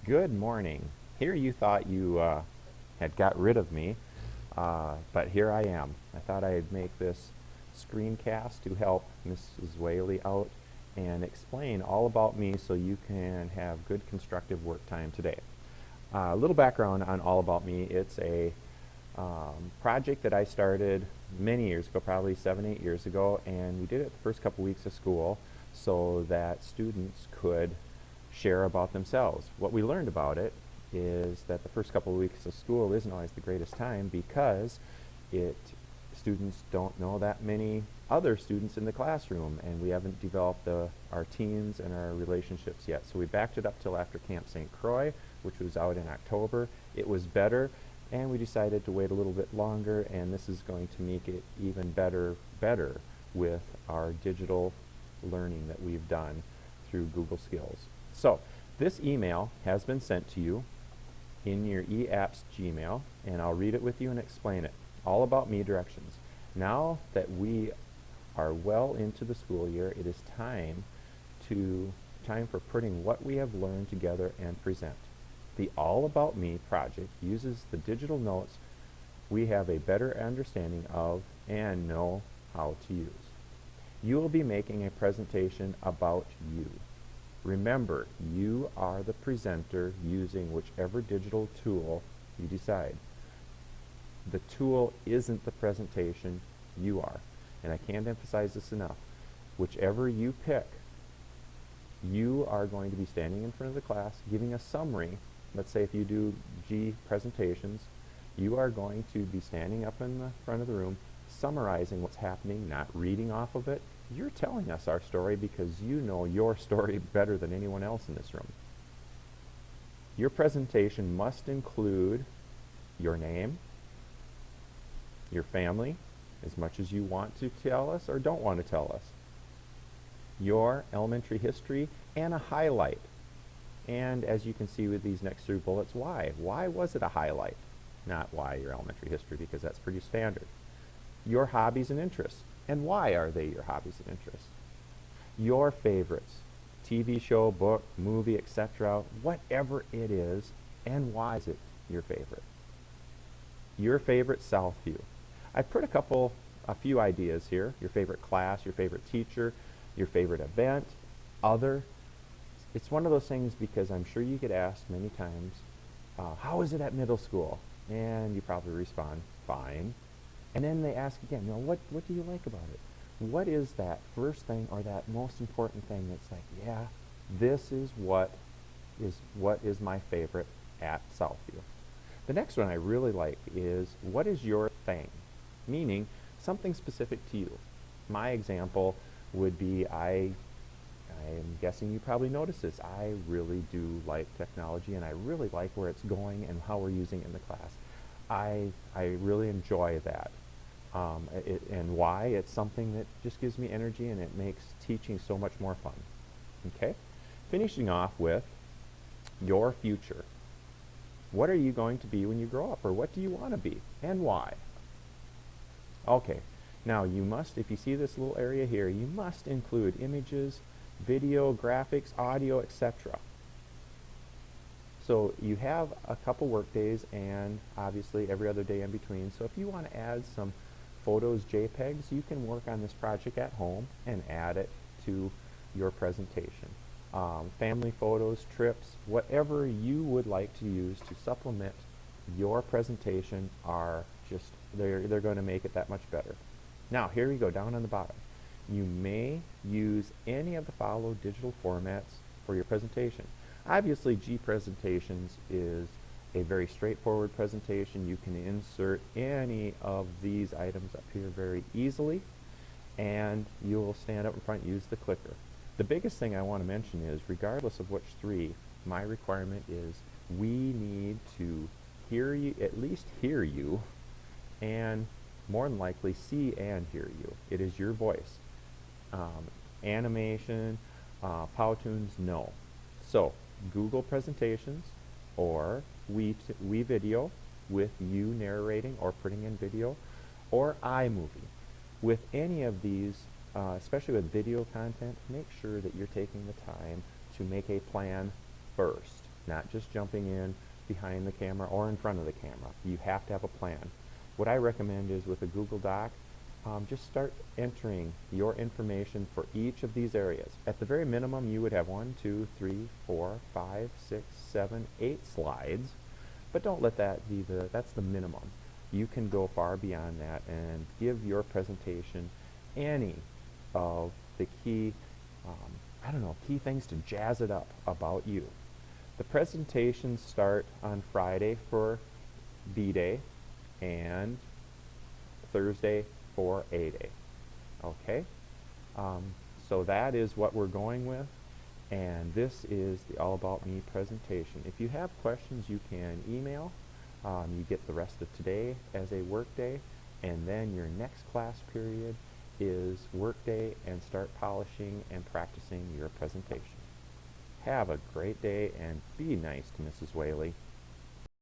Good morning. Here you thought you had got rid of me, but here I am. I thought I'd make this screencast to help Mrs. Whaley out and explain all about me so you can have good constructive work time today. A little background on All About Me. It's a project that I started many years ago, probably 7, 8 years ago, and we did it the first couple weeks of school so that students could share about themselves. What we learned about it is that the first couple of weeks of school isn't always the greatest time because it students don't know that many other students in the classroom, and we haven't developed our teams and our relationships yet. So we backed it up till after Camp St. Croix, which was out in October. It was better, and we decided to wait a little bit longer, and this is going to make it even better with our digital learning that we've done through Google Skills. So this email has been sent to you in your eApps Gmail, and I'll read it with you and explain it. All About Me directions. Now that we are well into the school year, it is time for putting what we have learned together and present. The All About Me project uses the digital notes we have a better understanding of and know how to use. You will be making a presentation about you. Remember, you are the presenter using whichever digital tool you decide. The tool isn't the presentation, you are. And I can't emphasize this enough. Whichever you pick, you are going to be standing in front of the class giving a summary. Let's say if you do G presentations, you are going to be standing up in the front of the room summarizing what's happening, not reading off of it. You're telling us our story because you know your story better than anyone else in this room. Your presentation must include your name, your family, as much as you want to tell us or don't want to tell us, your elementary history, and a highlight. And as you can see with these next 3 bullets, why? Why was it a highlight? Not why your elementary history, because that's pretty standard. Your hobbies and interests. And why are they your hobbies and interests? Your favorites, TV show, book, movie, etc., whatever it is, and why is it your favorite? Your favorite Southview. I put a few ideas here. Your favorite class, your favorite teacher, your favorite event, other. It's one of those things because I'm sure you get asked many times, how is it at middle school? And you probably respond, fine. And then they ask again, what do you like about it? What is that first thing or that most important thing that's like, yeah, this is what is my favorite at Southview. The next one I really like is, what is your thing? Meaning something specific to you. My example would be, I'm guessing you probably noticed this, I really do like technology, and I really like where it's going and how we're using it in the class. I really enjoy that. And why? It's something that just gives me energy and it makes teaching so much more fun. Okay? Finishing off with your future. What are you going to be when you grow up, or what do you want to be and why? Okay, now you must, if you see this little area here, you must include images, video, graphics, audio, etc. So you have a couple work days and obviously every other day in between. So if you want to add some photos, JPEGs, you can work on this project at home and add it to your presentation. Family photos, trips, whatever you would like to use to supplement your presentation are just, they're going to make it that much better. Now here we go, down on the bottom. You may use any of the following digital formats for your presentation. Obviously, G presentations is a very straightforward presentation. You can insert any of these items up here very easily, and you'll stand up in front and use the clicker. The biggest thing I want to mention is, regardless of which 3, my requirement is we need to hear you, at least hear you, and more than likely see and hear you. It is your voice. Animation, Powtoons, no. So Google presentations or WeVideo with you narrating or putting in video, or iMovie. With any of these, especially with video content, make sure that you're taking the time to make a plan first. not just jumping in behind the camera or in front of the camera. You have to have a plan. What I recommend is with a Google Doc, just start entering your information for each of these areas. At the very minimum, you would have 1, 2, 3, 4, 5, 6, 7, 8 slides, but don't let that be that's the minimum. You can go far beyond that and give your presentation any of the key, key things to jazz it up about you. The presentations start on Friday for B-Day and Thursday for A-Day. Okay? So that is what we're going with, and this is the All About Me presentation. If you have questions, you can email. You get the rest of today as a work day, and then your next class period is work day, and start polishing and practicing your presentation. Have a great day and be nice to Mrs. Whaley.